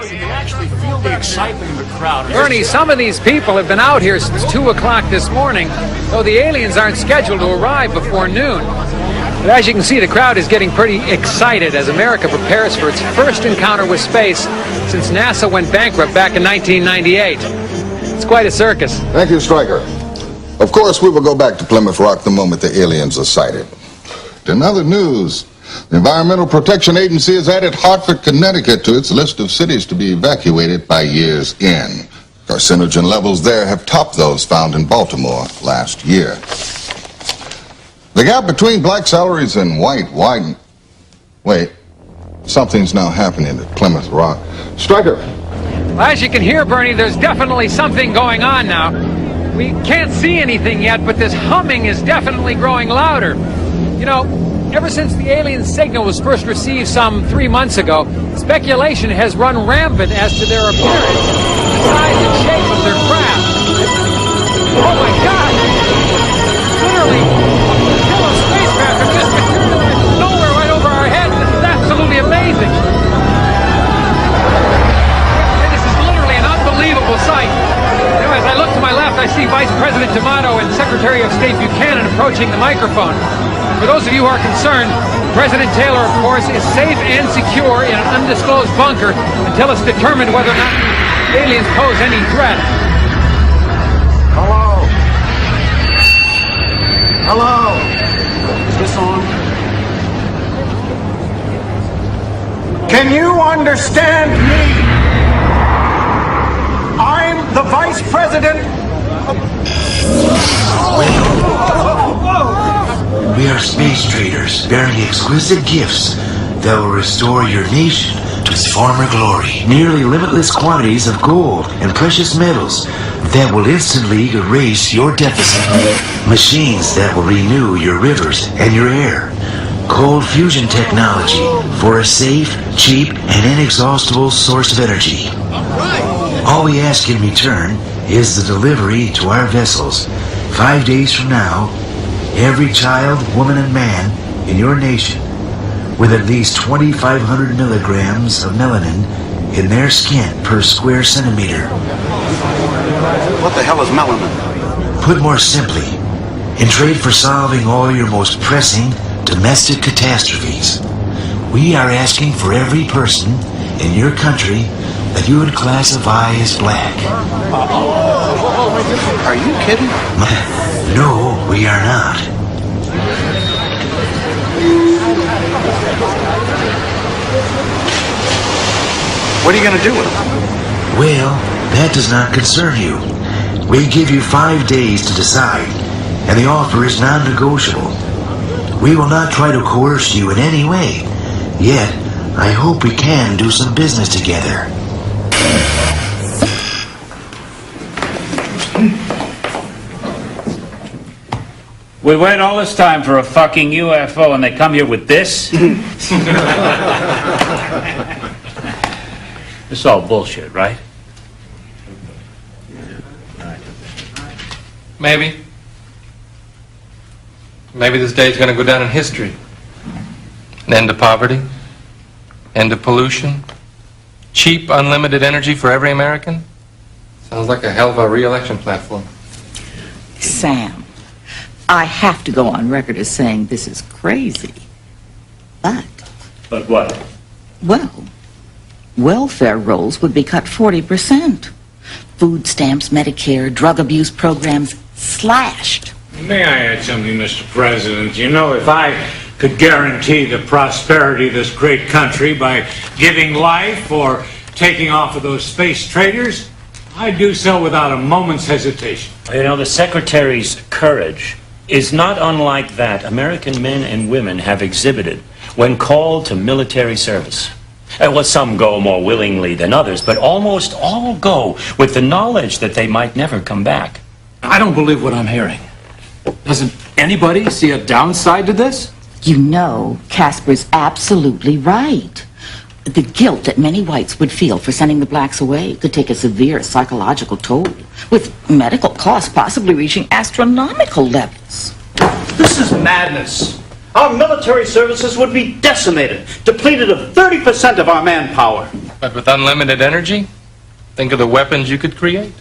You can actually feel the excitement in the crowd. Bernie, some of these people have been out here since 2 o'clock this morning, though the aliens aren't scheduled to arrive before noon. But as you can see, the crowd is getting pretty excited as America prepares for its first encounter with space since NASA went bankrupt back in 1998. It's quite a circus. Thank you, Stryker. Of course, we will go back to Plymouth Rock the moment the aliens are sighted. In other news, the Environmental Protection Agency has added Hartford, Connecticut to its list of cities to be evacuated by year's end. Carcinogen levels there have topped those found in Baltimore last year. The gap between black salaries and white widened. Wait, something's now happening at Plymouth Rock. Stryker. Well, as you can hear, Bernie, there's definitely something going on now. We can't see anything yet, but this humming is definitely growing louder. You know, ever since the alien signal was first received some 3 months ago, speculation has run rampant as to their appearance, the size and shape of their craft. Oh my God! Literally, a flotilla of spacecraft have just materialized from nowhere right over our heads. This is absolutely amazing. And this is literally an unbelievable sight. You know, as I look to my left, I see Vice President D'Amato and Secretary of State Buchanan approaching the microphone. For those of you who are concerned, President Taylor, of course, is safe and secure in an undisclosed bunker until it's determined whether or not the aliens pose any threat. Hello? Hello? Is this on? Can you understand me? I'm the Vice President of... We are space traders, bearing exquisite gifts that will restore your nation to its former glory. Nearly limitless quantities of gold and precious metals that will instantly erase your deficit. Machines that will renew your rivers and your air. Cold fusion technology for a safe, cheap, and inexhaustible source of energy. All we ask in return is the delivery to our vessels 5 days from now. Every child, woman, and man in your nation with at least 2,500 milligrams of melanin in their skin per square centimeter. What the hell is melanin? Put more simply, in trade for solving all your most pressing domestic catastrophes, we are asking for every person in your country that you would classify as black. Are you kidding? No, we are not. What are you going to do with them? Well, that does not concern you. We give you 5 days to decide, and the offer is non-negotiable. We will not try to coerce you in any way, yet I hope we can do some business together. We wait all this time for a fucking UFO and they come here with this? It's all bullshit, right? Maybe. Maybe this day's going to go down in history. An end to poverty, end to pollution, cheap, unlimited energy for every American. Sounds like a hell of a re-election platform. Sam, I have to go on record as saying this is crazy. But what? well, welfare rolls would be cut 40%. Food stamps, Medicare, drug abuse programs slashed. May I add something, Mr. President? You know, if I could guarantee the prosperity of this great country by giving life or taking off of those space traders, I'd do so without a moment's hesitation. You know, the Secretary's courage is not unlike that American men and women have exhibited when called to military service. Well, some go more willingly than others, but almost all go with the knowledge that they might never come back. I don't believe what I'm hearing. Doesn't anybody see a downside to this? You know, Casper's absolutely right. The guilt that many whites would feel for sending the blacks away could take a severe psychological toll, with medical costs possibly reaching astronomical levels. This is madness. Our military services would be decimated, depleted of 30% of our manpower. But with unlimited energy, think of the weapons you could create.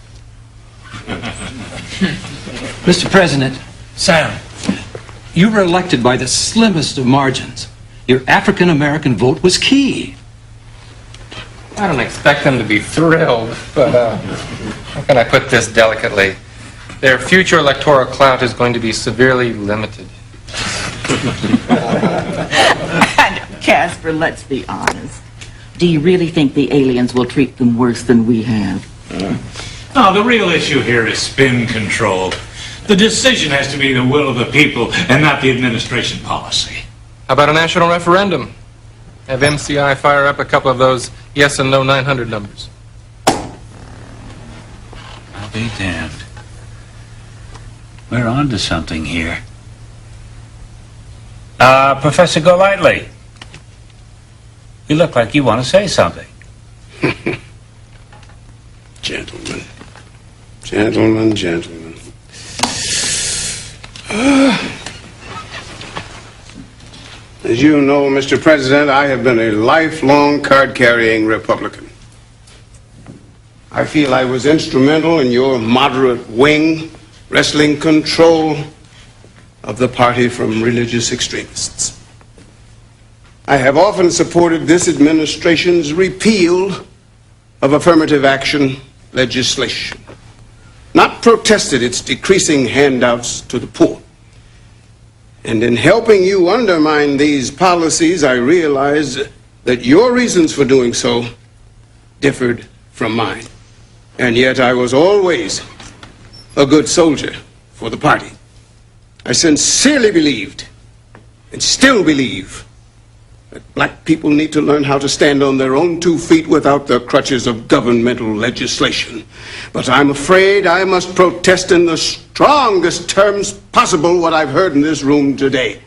Mr. President, Sam, you were elected by the slimmest of margins. Your African-American vote was key. I don't expect them to be thrilled, but how can I put this delicately? Their future electoral clout is going to be severely limited. And Casper, let's be honest. Do you really think the aliens will treat them worse than we have? No, the real issue here is spin control. The decision has to be the will of the people and not the administration policy. How about a national referendum? Have MCI fire up a couple of those yes and no 900 numbers. I'll be damned. We're on to something here. Professor Golightly, you look like you want to say something. Gentlemen. Gentlemen, gentlemen. As you know, Mr. President, I have been a lifelong card-carrying Republican. I feel I was instrumental in your moderate wing wresting control of the party from religious extremists. I have often supported this administration's repeal of affirmative action legislation, not protested its decreasing handouts to the poor. And in helping you undermine these policies, I realized that your reasons for doing so differed from mine. And yet I was always a good soldier for the party. I sincerely believed, and still believe, that black people need to learn how to stand on their own 2 feet without the crutches of governmental legislation. But I'm afraid I must protest in the strongest terms possible what I've heard in this room today.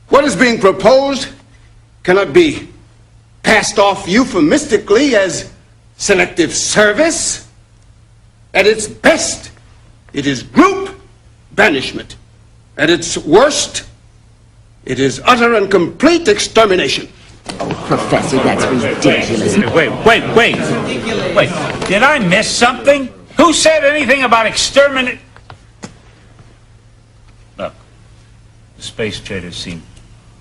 What is being proposed cannot be passed off euphemistically as selective service. At its best, it is group banishment. At its worst, it is utter and complete extermination. Oh, Professor, that's ridiculous. Wait. Did I miss something? Who said anything about exterminate? Look, the space traders seem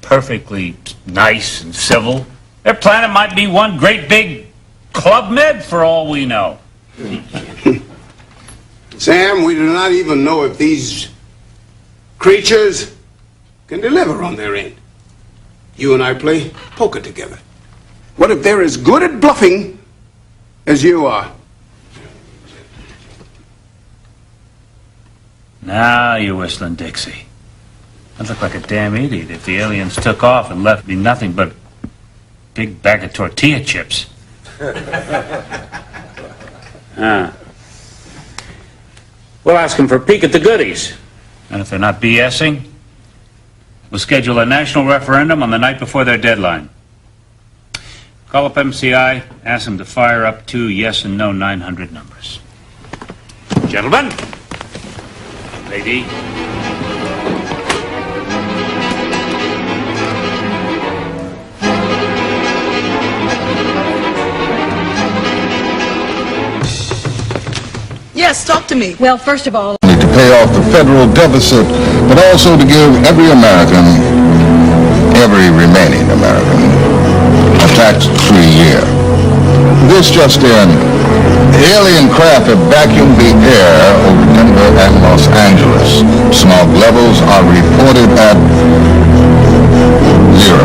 perfectly nice and civil. Their planet might be one great big Club Med for all we know. Sam, we do not even know if these creatures can deliver on their end. You and I play poker together. What if they're as good at bluffing as you are? Now you're whistling Dixie. I'd look like a damn idiot if the aliens took off and left me nothing but a big bag of tortilla chips. We'll ask them for a peek at the goodies. And if they're not BSing, we'll schedule a national referendum on the night before their deadline. Call up MCI, ask them to fire up 2 yes and no 900 numbers. Gentlemen, lady. Yes, talk to me. Well, first of all, to pay off the federal deficit, but also to give every American, every remaining American, a tax-free year. This just in, alien craft have vacuumed the air over Denver and Los Angeles. Smog levels are reported at 0.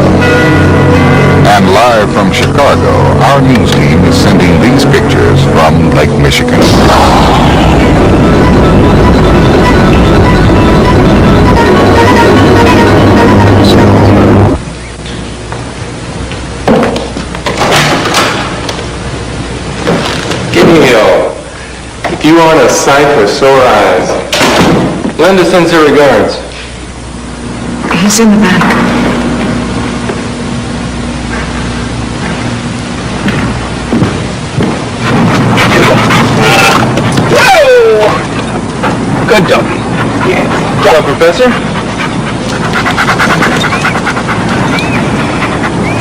And live from Chicago, our news team is sending these pictures from Lake Michigan. If you want a sight for sore eyes, Linda sends her regards. He's in the back. Good dog. Yeah. What's up, Professor?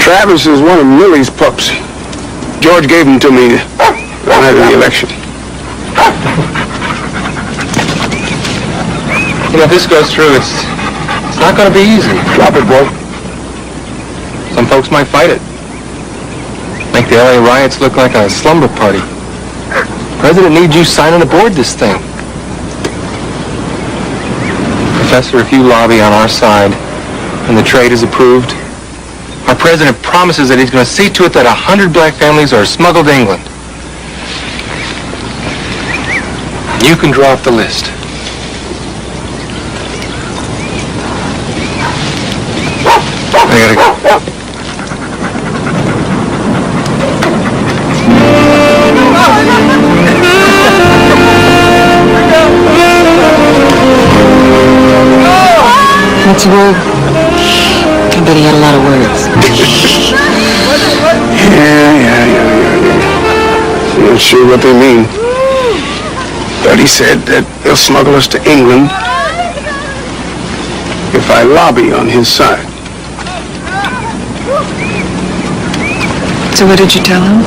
Travis is one of Millie's pups. George gave them to me the night of the election. You know, if this goes through, it's not going to be easy. Drop it, boy. Some folks might fight it. Make the LA riots look like a slumber party. The president needs you signing aboard this thing. Professor, if you lobby on our side and the trade is approved, our president promises that he's going to see to it that 100 black families are smuggled to England. You can draw up the list. I gotta go. What's the word? I bet he had a lot of words. I'm not sure what they mean. But he said that they'll smuggle us to England if I lobby on his side. So what did you tell him?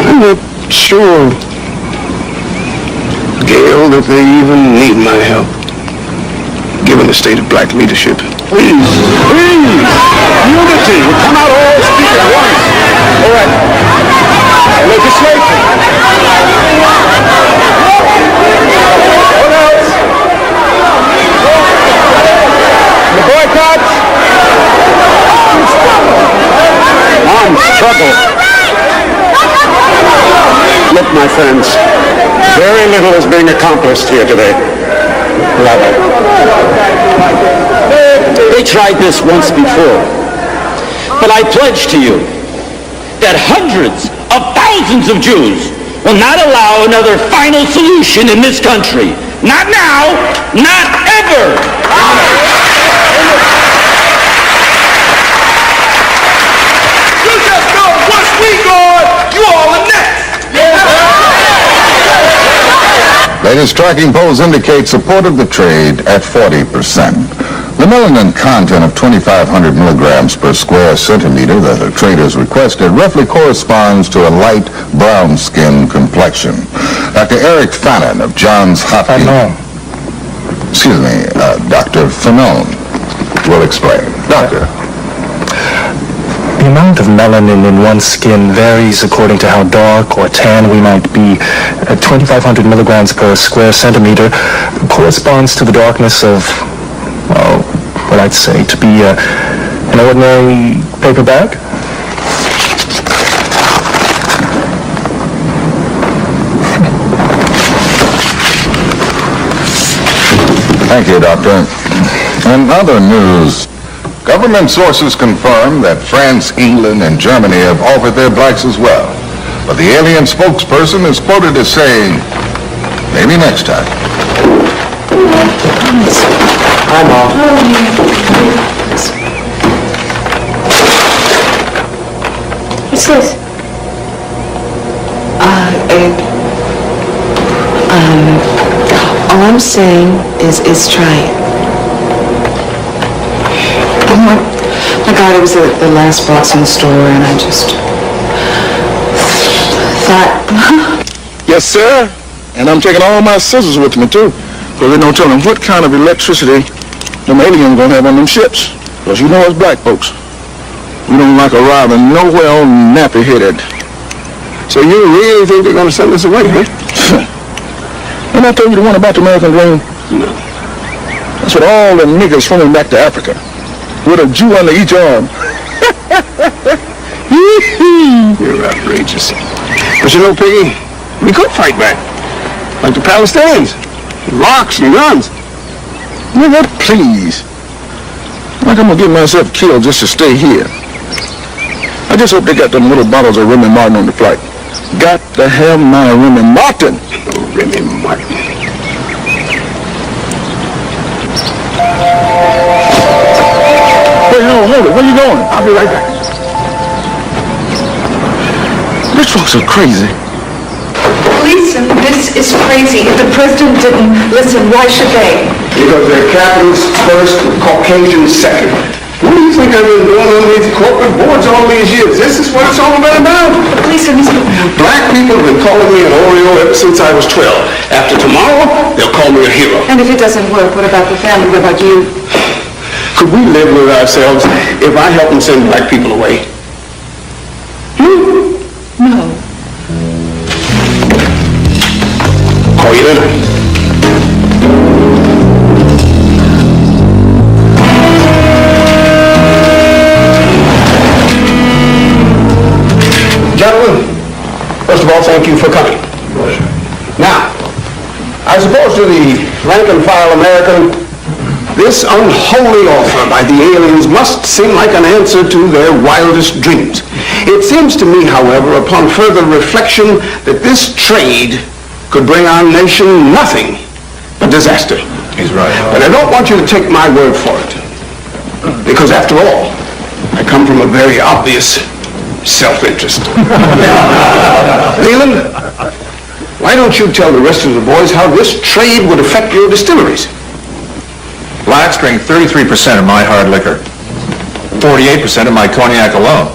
I'm not sure, Gail, that they even need my help, given the state of black leadership. Please, unity. We come out all speak at once. All right. Legislation. What else? The boycotts. Armed struggle. Look, my friends, very little is being accomplished here today. They tried this once before, but I pledge to you that hundreds of thousands of Jews will not allow another final solution in this country. Not now, not ever. You just know once we gone, you all are next. Latest tracking polls indicate support of the trade at 40%. The melanin content of 2,500 milligrams per square centimeter that the traders requested roughly corresponds to a light brown skin complexion. Dr. Eric Fannin of Johns Hopkins... Dr. Fannin will explain. Doctor. The amount of melanin in one's skin varies according to how dark or tan we might be. 2,500 milligrams per square centimeter corresponds to the darkness of, well, what I'd say to be an ordinary paper bag. Thank you, Doctor. In other news, government sources confirm that France, England, and Germany have offered their blacks as well. But the alien spokesperson is quoted as saying, maybe next time. Hi, Mom. What's this? All I'm saying is try it. Oh my God, it was the last box in the store, and I just thought... Yes, sir. And I'm taking all my scissors with me, too. Because they don't tell them what kind of electricity them aliens gonna have on them ships. Because you know us black folks, we don't like arriving nowhere all nappy-headed. So you really think they're gonna send us away, huh? And I told you the one about the American dream? No. That's what all the niggas swimming back to Africa, with a Jew under each arm. You're outrageous. But you know, Piggy, we could fight back. Like the Palestinians. Rocks and guns. Nigga, please. Like I'm gonna get myself killed just to stay here. I just hope they got them little bottles of Remy Martin on the flight. Got to have my Remy Martin. Oh, Remy Martin. Wait, hold it. Where you going? I'll be right back. These folks are crazy. Listen, this is crazy. If the president didn't listen, why should they? Because they're capitalists first, Caucasians second. What do you think I've been doing on these corporate boards all these years? This is what it's all been about. Lisa, Mr. Black people have been calling me an Oreo ever since I was 12. After tomorrow, they'll call me a hero. And if it doesn't work, what about the family? What about you? Could we live with ourselves if I help them send black people away? No. Call you later. Gentlemen, first of all, thank you for coming. Now, I suppose to the rank-and-file American, this unholy offer by the aliens must seem like an answer to their wildest dreams. It seems to me, however, upon further reflection, that this trade could bring our nation nothing but disaster. He's right. But I don't want you to take my word for it, because after all, I come from a very obvious self-interest. Leland, why don't you tell the rest of the boys how this trade would affect your distilleries? Blacks drink 33% of my hard liquor, 48% of my cognac alone.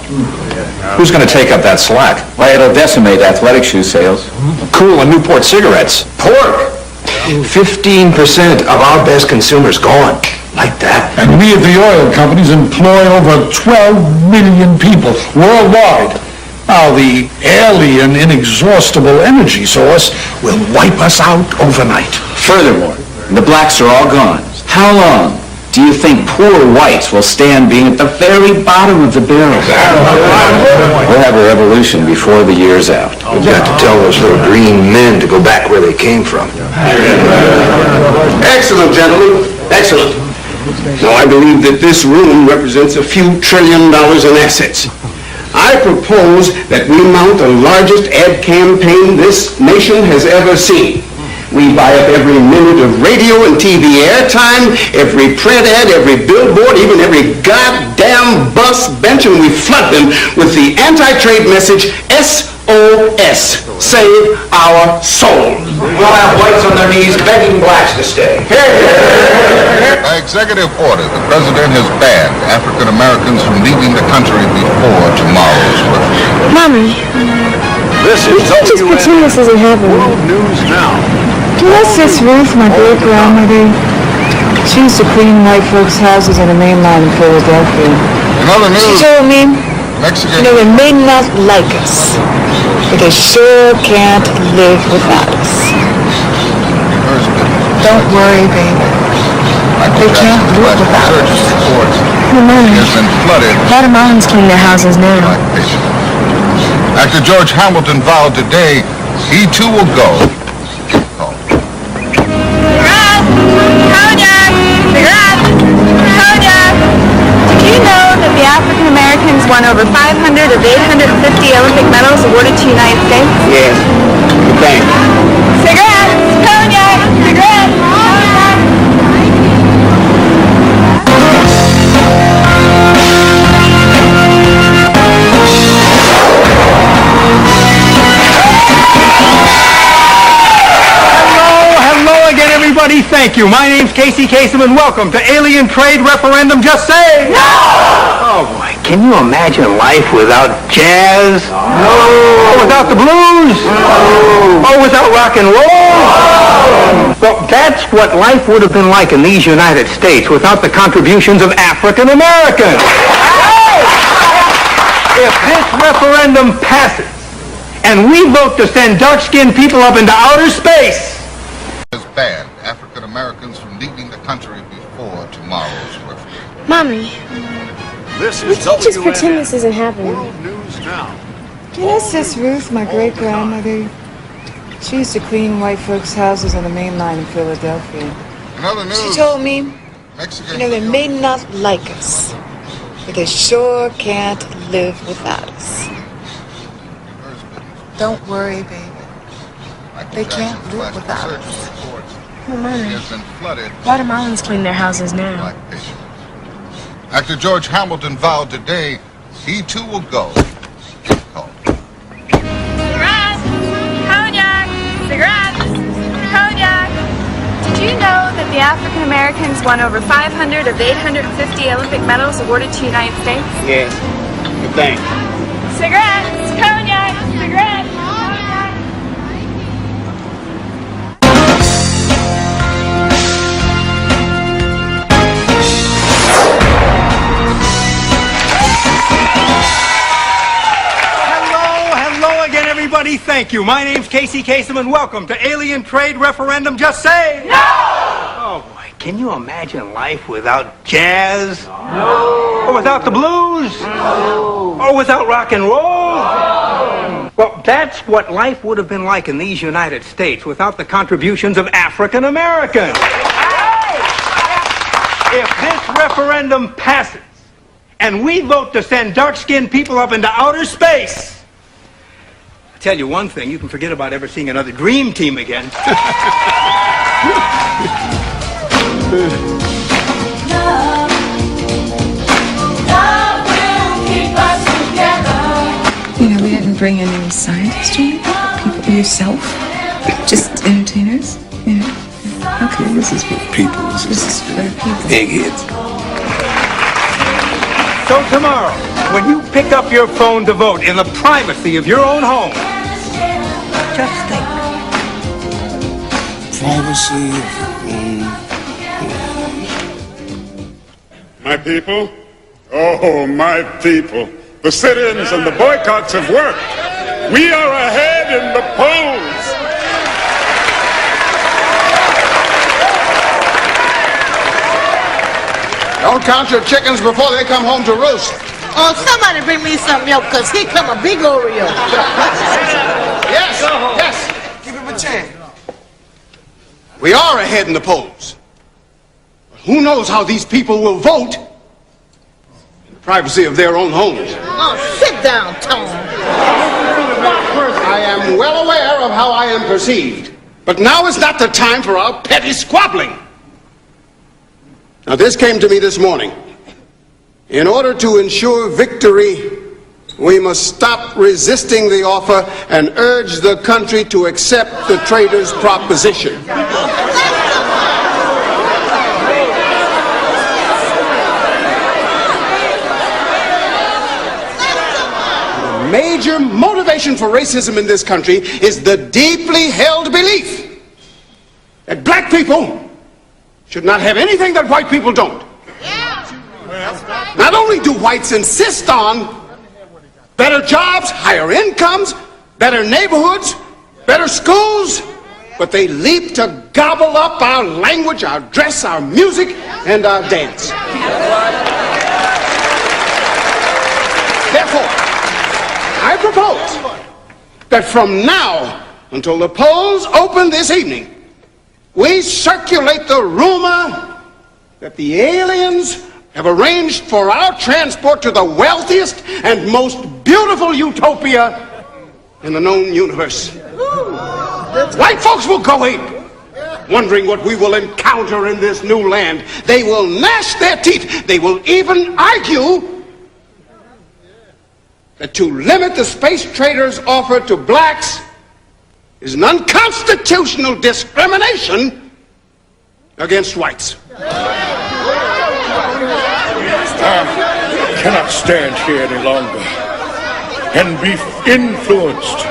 Who's going to take up that slack? Why, it'll decimate athletic shoe sales. Cool and Newport cigarettes. Pork! 15% of our best consumers gone. Like that. And we at the oil companies employ over 12 million people worldwide. Now, the alien inexhaustible energy source will wipe us out overnight. Furthermore, the blacks are all gone. How long do you think poor whites will stand being at the very bottom of the barrel? We'll have a revolution before the year's out. We've got to tell those little green men to go back where they came from. Excellent, gentlemen. Excellent. Now, I believe that this room represents a few $1 trillion in assets. I propose that we mount the largest ad campaign this nation has ever seen. We buy up every minute of radio and TV airtime, every print ad, every billboard, even every goddamn bus bench, and we flood them with the anti-trade message, SOS, save our soul. We'll have whites on their knees begging blacks to stay. By executive order, the president has banned African Americans from leaving the country before tomorrow's referendum. Mommy, This is just pretend this isn't happening. World News Now. That's Sis Ruth, my great grandmother. She used to clean white folks' houses on the main line in Philadelphia. In other She news, told me, Mexican... they may not like us, but they sure can't live without us. Don't worry, baby. They can't live without us. Mommy, has been flooded. Guatemalans clean their houses now. Actor George Hamilton vowed today he too will go. Did you know that the African Americans won over 500 of 850 Olympic medals awarded to the United States? Yes. Thanks. Cigarettes! Cognac! Cigarettes! Everybody, thank you. My name's Casey Kasem, and welcome to Alien Trade Referendum. Just say no! Oh boy, can you imagine life without jazz? No! Oh, without the blues? No! Oh, without rock and roll? No! Well, that's what life would have been like in these United States without the contributions of African Americans. If this referendum passes, and we vote to send dark-skinned people up into outer space, has banned African Americans from leaving the country before tomorrow's referendum. Mommy, we can't just pretend this isn't happening. News Now. You know Sis Ruth, my great grandmother? She used to clean white folks' houses on the main line in Philadelphia. In other news, She told me, Mexican... they may not like us, but they sure can't live without us. Don't worry, baby. They can't live without us. Mommy, has been flooded. Guatemalans clean their houses now. Actor George Hamilton vowed today he too will go. Cigarettes! Cognac! Cigarettes! Cognac! Did you know that the African Americans won over 500 of the 850 Olympic medals awarded to the United States? Yes. Good thing. Cigarettes, cognac, cigarettes. Hello again, everybody. Thank you. My name's Casey Kasem, and welcome to Alien Trade Referendum. Just say no! Oh, boy. Can you imagine life without jazz? No. Or without the blues? No. Or without rock and roll? No. Well, that's what life would have been like in these United States without the contributions of African Americans. If this referendum passes, and we vote to send dark-skinned people up into outer space, I'll tell you one thing, you can forget about ever seeing another dream team again. You know, we didn't bring any scientists or anything. People, yourself, just entertainers. You know. Okay, this is for people. This is for people. Eggheads. So tomorrow, when you pick up your phone to vote in the privacy of your own home, just think. Privacy. My people, oh, my people, the sit-ins and the boycotts have worked. We are ahead in the polls. Don't count your chickens before they come home to roost. Oh, somebody bring me some milk, because here come a big Oreo. Yes, yes. Give him a chance. We are ahead in the polls. But who knows how these people will vote in the privacy of their own homes. Oh, sit down, Tom. I am well aware of how I am perceived. But now is not the time for our petty squabbling. Now, this came to me this morning. In order to ensure victory, we must stop resisting the offer and urge the country to accept the traders' proposition. The major motivation for racism in this country is the deeply held belief that black people should not have anything that white people don't. Not only do whites insist on better jobs, higher incomes, better neighborhoods, better schools, but they leap to gobble up our language, our dress, our music, and our dance. Therefore, I propose that from now until the polls open this evening, we circulate the rumor that the aliens have arranged for our transport to the wealthiest and most beautiful utopia in the known universe. White folks will go ape, wondering what we will encounter in this new land. They will gnash their teeth. They will even argue that to limit the space traders' offer to blacks is an unconstitutional discrimination against whites. I cannot stand here any longer and be influenced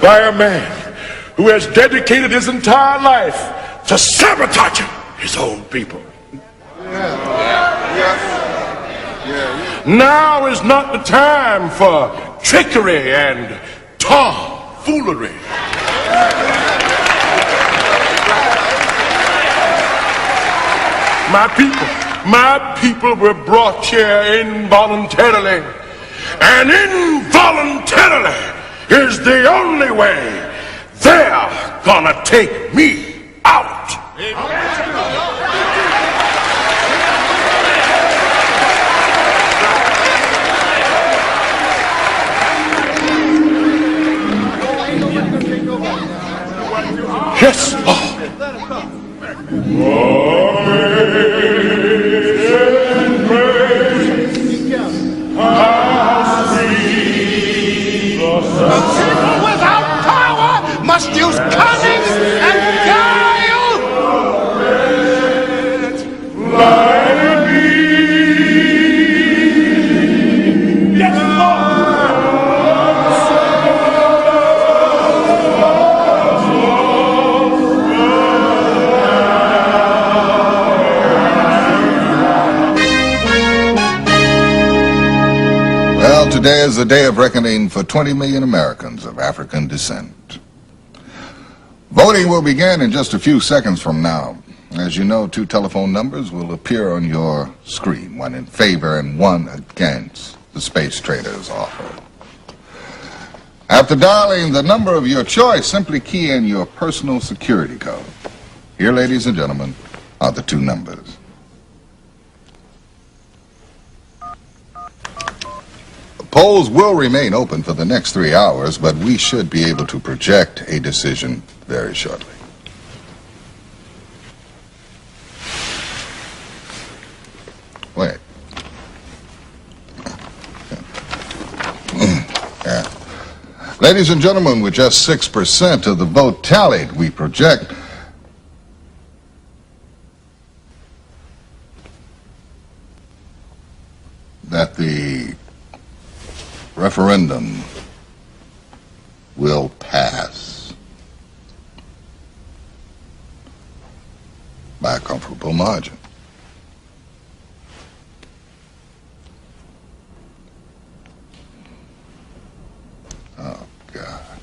by a man who has dedicated his entire life to sabotaging his own people. Now is not the time for trickery and tomfoolery. My people were brought here involuntarily, and involuntarily is the only way they're gonna take me out. Yes, Lord. Without power must use cunning and guile. Well, today is the day of reckoning for 20 million Americans of African descent. Voting will begin in just a few seconds from now. As you know, 2 telephone numbers will appear on your screen, one in favor and one against the Space Traders offer. After dialing the number of your choice, simply key in your personal security code. Here, ladies and gentlemen, are the 2 numbers. Polls will remain open for the next 3 hours, but we should be able to project a decision very shortly. Wait. Yeah. Ladies and gentlemen, with just 6% of the vote tallied, we project that the referendum will pass by a comfortable margin. Oh, God.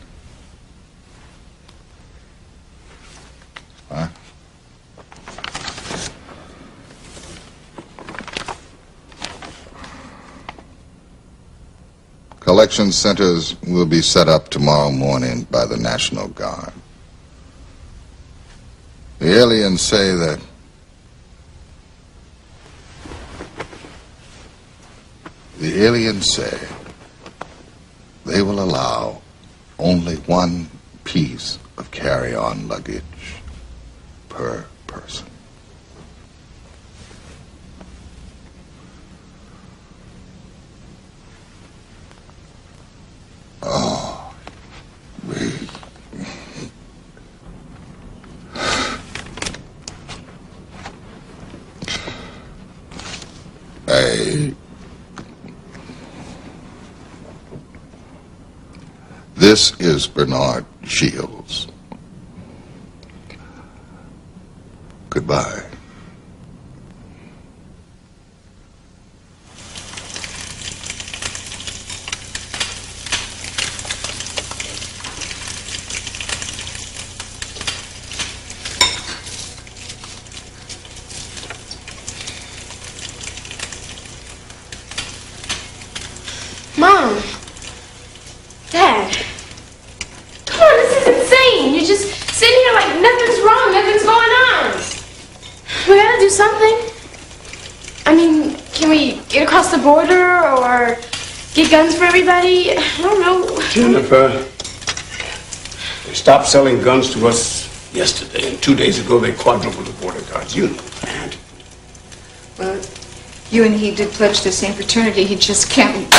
Huh? Collection centers will be set up tomorrow morning by the National Guard. The aliens say that they will allow only 1 piece of carry-on luggage per person. Oh, This is Bernard Shields. Goodbye. Mom. Dad. Come on, this is insane. You're just sitting here like nothing's wrong, nothing's going on. We gotta do something. I mean, can we get across the border or get guns for everybody? I don't know. Jennifer, they stopped selling guns to us yesterday, and 2 days ago they quadrupled the border guards. You know that. Well, you and he did pledge the same fraternity. He just can't.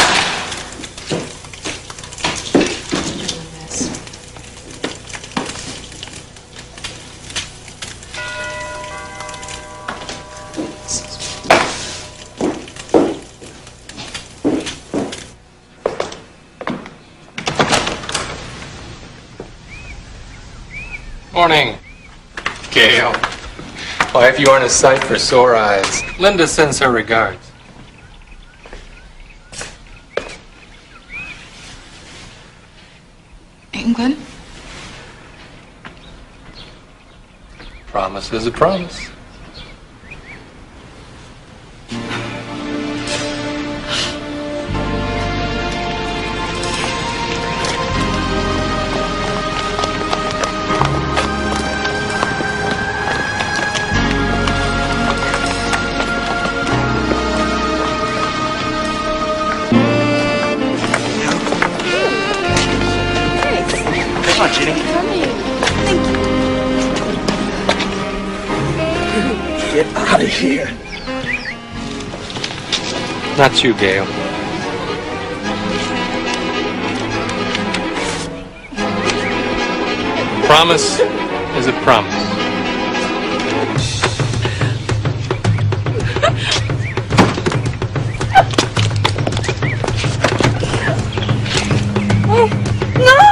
Morning, Gail. Wife, you aren't a sight for sore eyes. Linda sends her regards. England? Promise is a promise. Get out of here. Not you, Gail. Promise is a promise. No!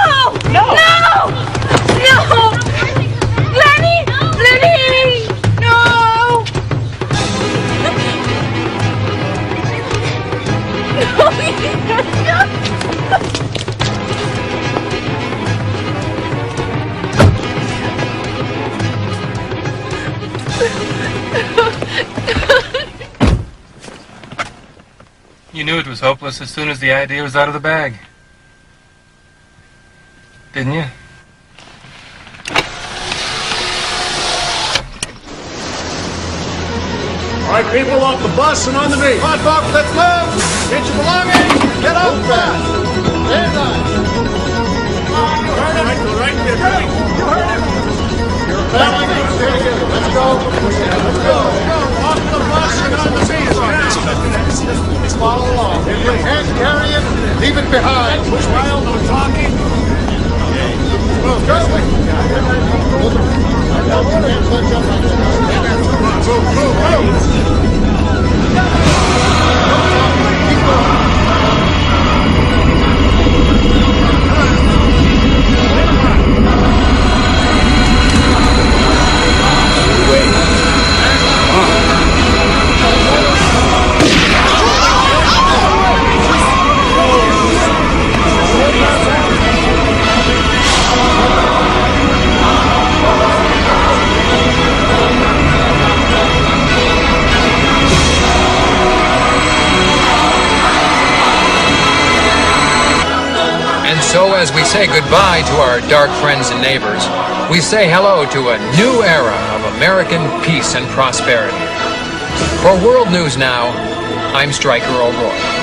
You knew it was hopeless as soon as the idea was out of the bag. Didn't you? All right, people, off the bus and on the knee. Come on, folks, let's move. Get your belongings. Get off the bus. Stand on. Right there, right. You heard him. Your family, stay together. Let's go. Let's go. Off the bus and on the seat. Now. Follow along. If you can't carry it, leave it behind. Push wild, no talking. Move, go. So as we say goodbye to our dark friends and neighbors, we say hello to a new era of American peace and prosperity. For World News Now, I'm Stryker O'Rourke.